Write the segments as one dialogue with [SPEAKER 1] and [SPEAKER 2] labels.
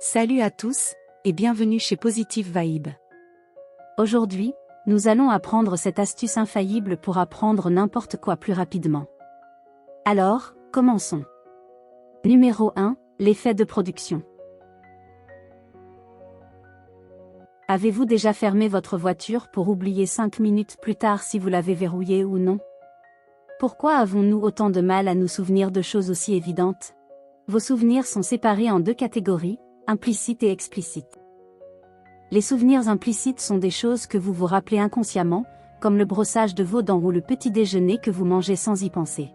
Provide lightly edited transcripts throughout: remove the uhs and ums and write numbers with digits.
[SPEAKER 1] Salut à tous, et bienvenue chez Positive Vibe. Aujourd'hui, nous allons apprendre cette astuce infaillible pour apprendre n'importe quoi plus rapidement. Alors, commençons. Numéro 1, l'effet de production. Avez-vous déjà fermé votre voiture pour oublier 5 minutes plus tard si vous l'avez verrouillée ou non? Pourquoi avons-nous autant de mal à nous souvenir de choses aussi évidentes? Vos souvenirs sont séparés en deux catégories, implicites et explicites. Les souvenirs implicites sont des choses que vous vous rappelez inconsciemment, comme le brossage de vos dents ou le petit déjeuner que vous mangez sans y penser.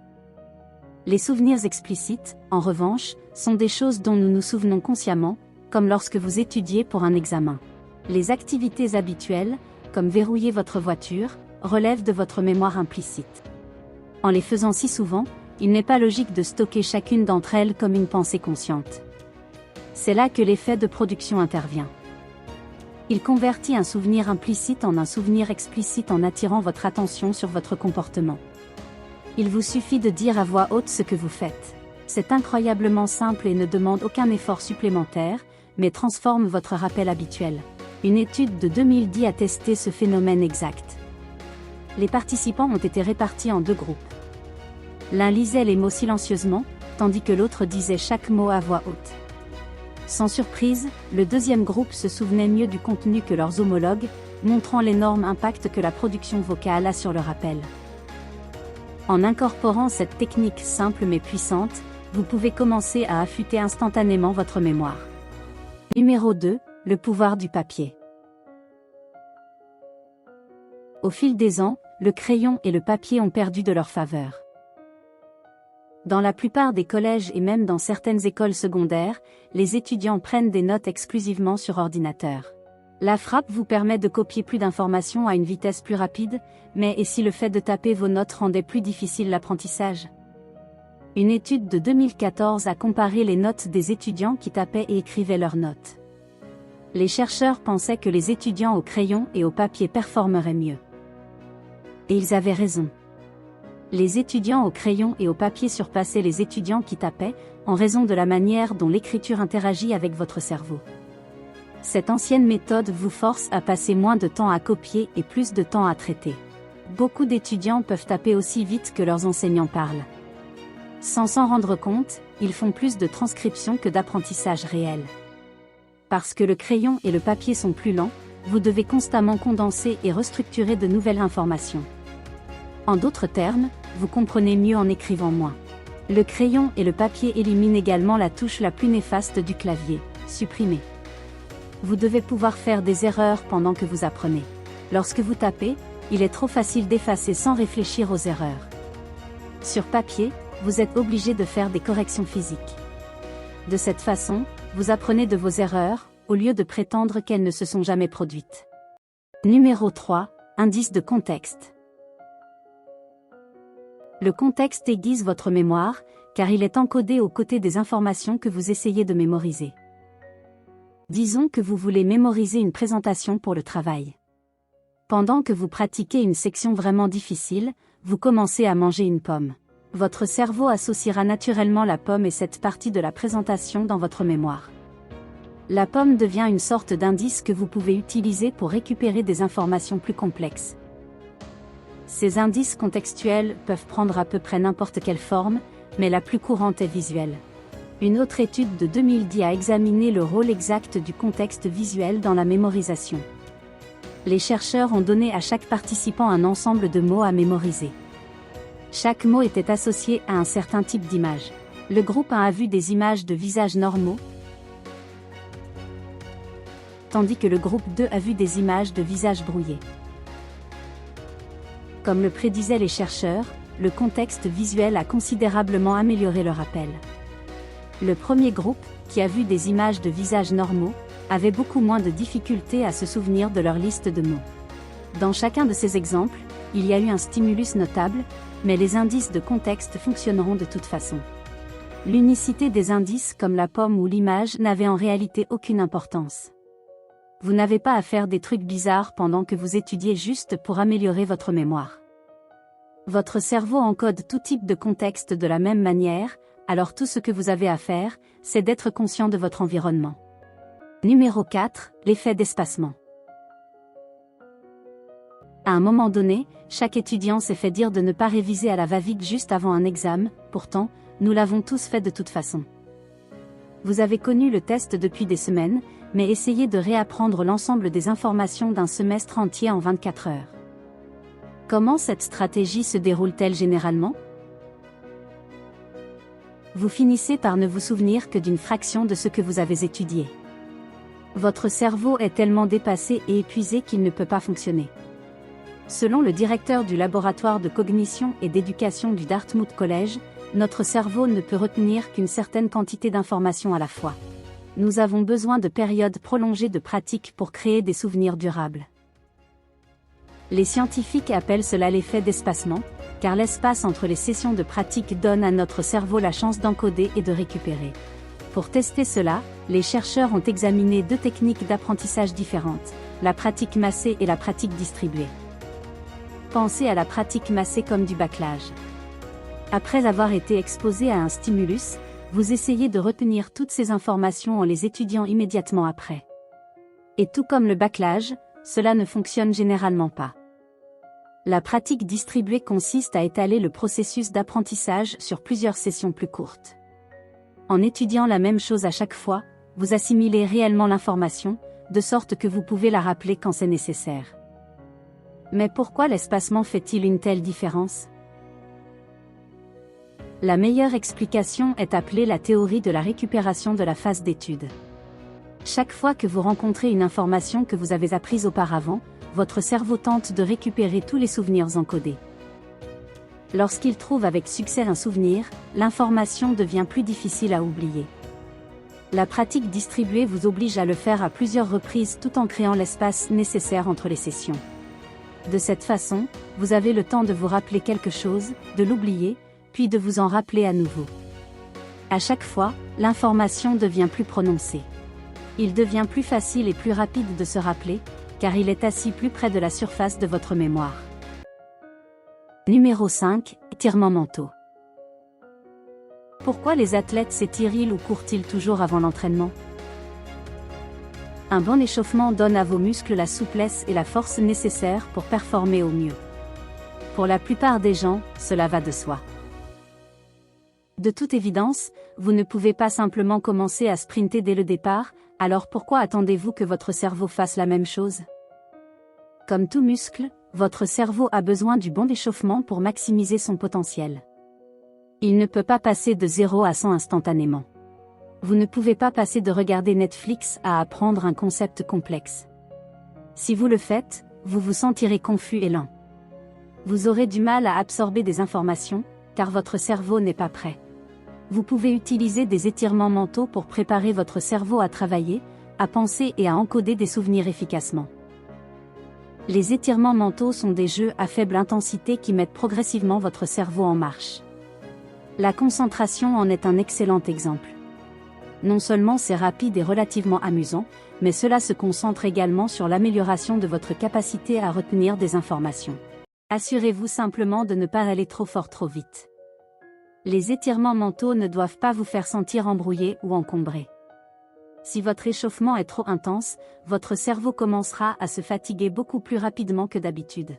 [SPEAKER 1] Les souvenirs explicites, en revanche, sont des choses dont nous nous souvenons consciemment, comme lorsque vous étudiez pour un examen. Les activités habituelles, comme verrouiller votre voiture, relèvent de votre mémoire implicite. En les faisant si souvent, il n'est pas logique de stocker chacune d'entre elles comme une pensée consciente. C'est là que l'effet de production intervient. Il convertit un souvenir implicite en un souvenir explicite en attirant votre attention sur votre comportement. Il vous suffit de dire à voix haute ce que vous faites. C'est incroyablement simple et ne demande aucun effort supplémentaire, mais transforme votre rappel habituel. Une étude de 2010 a testé ce phénomène exact. Les participants ont été répartis en deux groupes. L'un lisait les mots silencieusement, tandis que l'autre disait chaque mot à voix haute. Sans surprise, le deuxième groupe se souvenait mieux du contenu que leurs homologues, montrant l'énorme impact que la production vocale a sur le rappel. En incorporant cette technique simple mais puissante, vous pouvez commencer à affûter instantanément votre mémoire. Numéro 2, le pouvoir du papier. Au fil des ans, le crayon et le papier ont perdu de leur faveur. Dans la plupart des collèges et même dans certaines écoles secondaires, les étudiants prennent des notes exclusivement sur ordinateur. La frappe vous permet de copier plus d'informations à une vitesse plus rapide, mais et si le fait de taper vos notes rendait plus difficile l'apprentissage? Une étude de 2014 a comparé les notes des étudiants qui tapaient et écrivaient leurs notes. Les chercheurs pensaient que les étudiants au crayon et au papier performeraient mieux. Et ils avaient raison. Les étudiants au crayon et au papier surpassaient les étudiants qui tapaient, en raison de la manière dont l'écriture interagit avec votre cerveau. Cette ancienne méthode vous force à passer moins de temps à copier et plus de temps à traiter. Beaucoup d'étudiants peuvent taper aussi vite que leurs enseignants parlent. Sans s'en rendre compte, ils font plus de transcription que d'apprentissage réel. Parce que le crayon et le papier sont plus lents, vous devez constamment condenser et restructurer de nouvelles informations. En d'autres termes, vous comprenez mieux en écrivant moins. Le crayon et le papier éliminent également la touche la plus néfaste du clavier, supprimer. Vous devez pouvoir faire des erreurs pendant que vous apprenez. Lorsque vous tapez, il est trop facile d'effacer sans réfléchir aux erreurs. Sur papier, vous êtes obligé de faire des corrections physiques. De cette façon, vous apprenez de vos erreurs, au lieu de prétendre qu'elles ne se sont jamais produites. Numéro 3, indice de contexte. Le contexte aiguise votre mémoire, car il est encodé aux côtés des informations que vous essayez de mémoriser. Disons que vous voulez mémoriser une présentation pour le travail. Pendant que vous pratiquez une section vraiment difficile, vous commencez à manger une pomme. Votre cerveau associera naturellement la pomme et cette partie de la présentation dans votre mémoire. La pomme devient une sorte d'indice que vous pouvez utiliser pour récupérer des informations plus complexes. Ces indices contextuels peuvent prendre à peu près n'importe quelle forme, mais la plus courante est visuelle. Une autre étude de 2010 a examiné le rôle exact du contexte visuel dans la mémorisation. Les chercheurs ont donné à chaque participant un ensemble de mots à mémoriser. Chaque mot était associé à un certain type d'image. Le groupe 1 a vu des images de visages normaux, tandis que le groupe 2 a vu des images de visages brouillés. Comme le prédisaient les chercheurs, le contexte visuel a considérablement amélioré le rappel. Le premier groupe, qui a vu des images de visages normaux, avait beaucoup moins de difficultés à se souvenir de leur liste de mots. Dans chacun de ces exemples, il y a eu un stimulus notable, mais les indices de contexte fonctionneront de toute façon. L'unicité des indices comme la pomme ou l'image n'avait en réalité aucune importance. Vous n'avez pas à faire des trucs bizarres pendant que vous étudiez juste pour améliorer votre mémoire. Votre cerveau encode tout type de contexte de la même manière, alors tout ce que vous avez à faire, c'est d'être conscient de votre environnement. Numéro 4, l'effet d'espacement. À un moment donné, chaque étudiant s'est fait dire de ne pas réviser à la va-vite juste avant un examen, pourtant, nous l'avons tous fait de toute façon. Vous avez connu le test depuis des semaines, mais essayez de réapprendre l'ensemble des informations d'un semestre entier en 24 heures. Comment cette stratégie se déroule-t-elle généralement? Vous finissez par ne vous souvenir que d'une fraction de ce que vous avez étudié. Votre cerveau est tellement dépassé et épuisé qu'il ne peut pas fonctionner. Selon le directeur du laboratoire de cognition et d'éducation du Dartmouth College, notre cerveau ne peut retenir qu'une certaine quantité d'informations à la fois. Nous avons besoin de périodes prolongées de pratique pour créer des souvenirs durables. Les scientifiques appellent cela l'effet d'espacement, car l'espace entre les sessions de pratique donne à notre cerveau la chance d'encoder et de récupérer. Pour tester cela, les chercheurs ont examiné 2 techniques d'apprentissage différentes, la pratique massée et la pratique distribuée. Pensez à la pratique massée comme du bâclage. Après avoir été exposé à un stimulus, vous essayez de retenir toutes ces informations en les étudiant immédiatement après. Et tout comme le bâclage, cela ne fonctionne généralement pas. La pratique distribuée consiste à étaler le processus d'apprentissage sur plusieurs sessions plus courtes. En étudiant la même chose à chaque fois, vous assimilez réellement l'information, de sorte que vous pouvez la rappeler quand c'est nécessaire. Mais pourquoi l'espacement fait-il une telle différence? La meilleure explication est appelée la théorie de la récupération de la phase d'étude. Chaque fois que vous rencontrez une information que vous avez apprise auparavant, votre cerveau tente de récupérer tous les souvenirs encodés. Lorsqu'il trouve avec succès un souvenir, l'information devient plus difficile à oublier. La pratique distribuée vous oblige à le faire à plusieurs reprises tout en créant l'espace nécessaire entre les sessions. De cette façon, vous avez le temps de vous rappeler quelque chose, de l'oublier, puis de vous en rappeler à nouveau. À chaque fois, l'information devient plus prononcée. Il devient plus facile et plus rapide de se rappeler, car il est assis plus près de la surface de votre mémoire. Numéro 5, étirements mentaux. Pourquoi les athlètes s'étirent-ils ou courent-ils toujours avant l'entraînement? Un bon échauffement donne à vos muscles la souplesse et la force nécessaires pour performer au mieux. Pour la plupart des gens, cela va de soi. De toute évidence, vous ne pouvez pas simplement commencer à sprinter dès le départ, alors pourquoi attendez-vous que votre cerveau fasse la même chose? Comme tout muscle, votre cerveau a besoin du bon échauffement pour maximiser son potentiel. Il ne peut pas passer de 0 à 100 instantanément. Vous ne pouvez pas passer de regarder Netflix à apprendre un concept complexe. Si vous le faites, vous vous sentirez confus et lent. Vous aurez du mal à absorber des informations, car votre cerveau n'est pas prêt. Vous pouvez utiliser des étirements mentaux pour préparer votre cerveau à travailler, à penser et à encoder des souvenirs efficacement. Les étirements mentaux sont des jeux à faible intensité qui mettent progressivement votre cerveau en marche. La concentration en est un excellent exemple. Non seulement c'est rapide et relativement amusant, mais cela se concentre également sur l'amélioration de votre capacité à retenir des informations. Assurez-vous simplement de ne pas aller trop fort trop vite. Les étirements mentaux ne doivent pas vous faire sentir embrouillé ou encombré. Si votre échauffement est trop intense, votre cerveau commencera à se fatiguer beaucoup plus rapidement que d'habitude.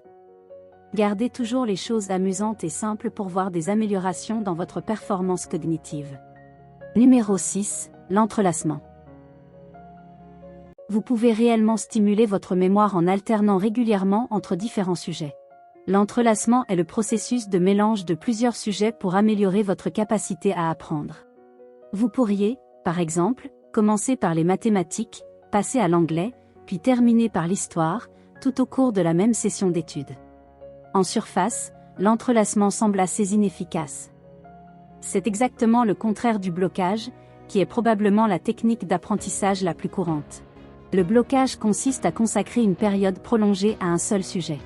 [SPEAKER 1] Gardez toujours les choses amusantes et simples pour voir des améliorations dans votre performance cognitive. Numéro 6, l'entrelacement. Vous pouvez réellement stimuler votre mémoire en alternant régulièrement entre différents sujets. L'entrelacement est le processus de mélange de plusieurs sujets pour améliorer votre capacité à apprendre. Vous pourriez, par exemple, commencer par les mathématiques, passer à l'anglais, puis terminer par l'histoire, tout au cours de la même session d'études. En surface, l'entrelacement semble assez inefficace. C'est exactement le contraire du blocage, qui est probablement la technique d'apprentissage la plus courante. Le blocage consiste à consacrer une période prolongée à un seul sujet.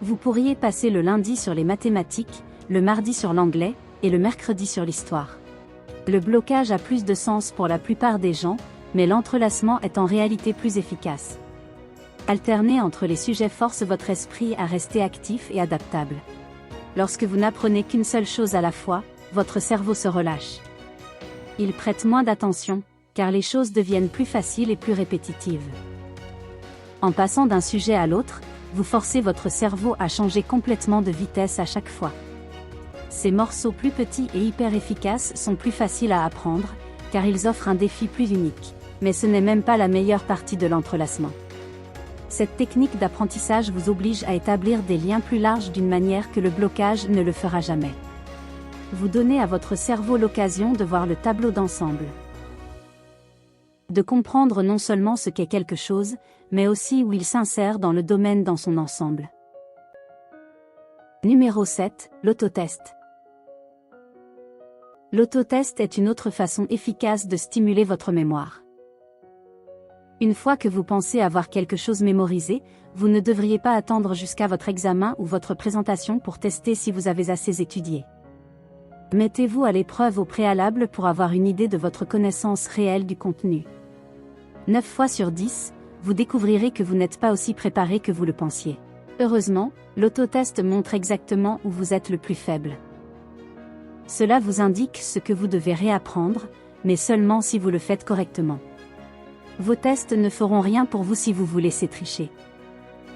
[SPEAKER 1] Vous pourriez passer le lundi sur les mathématiques, le mardi sur l'anglais, et le mercredi sur l'histoire. Le blocage a plus de sens pour la plupart des gens, mais l'entrelacement est en réalité plus efficace. Alterner entre les sujets force votre esprit à rester actif et adaptable. Lorsque vous n'apprenez qu'une seule chose à la fois, votre cerveau se relâche. Il prête moins d'attention, car les choses deviennent plus faciles et plus répétitives. En passant d'un sujet à l'autre, vous forcez votre cerveau à changer complètement de vitesse à chaque fois. Ces morceaux plus petits et hyper efficaces sont plus faciles à apprendre, car ils offrent un défi plus unique. Mais ce n'est même pas la meilleure partie de l'entrelacement. Cette technique d'apprentissage vous oblige à établir des liens plus larges d'une manière que le blocage ne le fera jamais. Vous donnez à votre cerveau l'occasion de voir le tableau d'ensemble. De comprendre non seulement ce qu'est quelque chose, mais aussi où il s'insère dans le domaine dans son ensemble. Numéro 7, l'autotest. L'autotest est une autre façon efficace de stimuler votre mémoire. Une fois que vous pensez avoir quelque chose mémorisé, vous ne devriez pas attendre jusqu'à votre examen ou votre présentation pour tester si vous avez assez étudié. Mettez-vous à l'épreuve au préalable pour avoir une idée de votre connaissance réelle du contenu. 9 fois sur 10, vous découvrirez que vous n'êtes pas aussi préparé que vous le pensiez. Heureusement, l'autotest montre exactement où vous êtes le plus faible. Cela vous indique ce que vous devez réapprendre, mais seulement si vous le faites correctement. Vos tests ne feront rien pour vous si vous vous laissez tricher.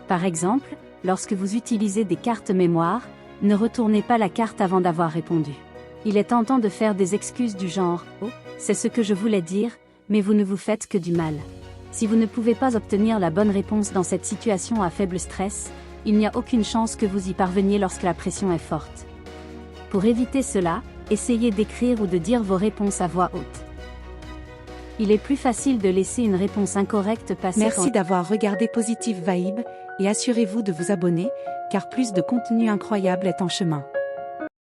[SPEAKER 1] Par exemple, lorsque vous utilisez des cartes mémoire, ne retournez pas la carte avant d'avoir répondu. Il est tentant de faire des excuses du genre « Oh, c'est ce que je voulais dire », mais vous ne vous faites que du mal. Si vous ne pouvez pas obtenir la bonne réponse dans cette situation à faible stress, il n'y a aucune chance que vous y parveniez lorsque la pression est forte. Pour éviter cela, essayez d'écrire ou de dire vos réponses à voix haute. Il est plus facile de laisser une réponse incorrecte passer.
[SPEAKER 2] Merci d'avoir regardé Positive Vibe, et assurez-vous de vous abonner, car plus de contenu incroyable est en chemin.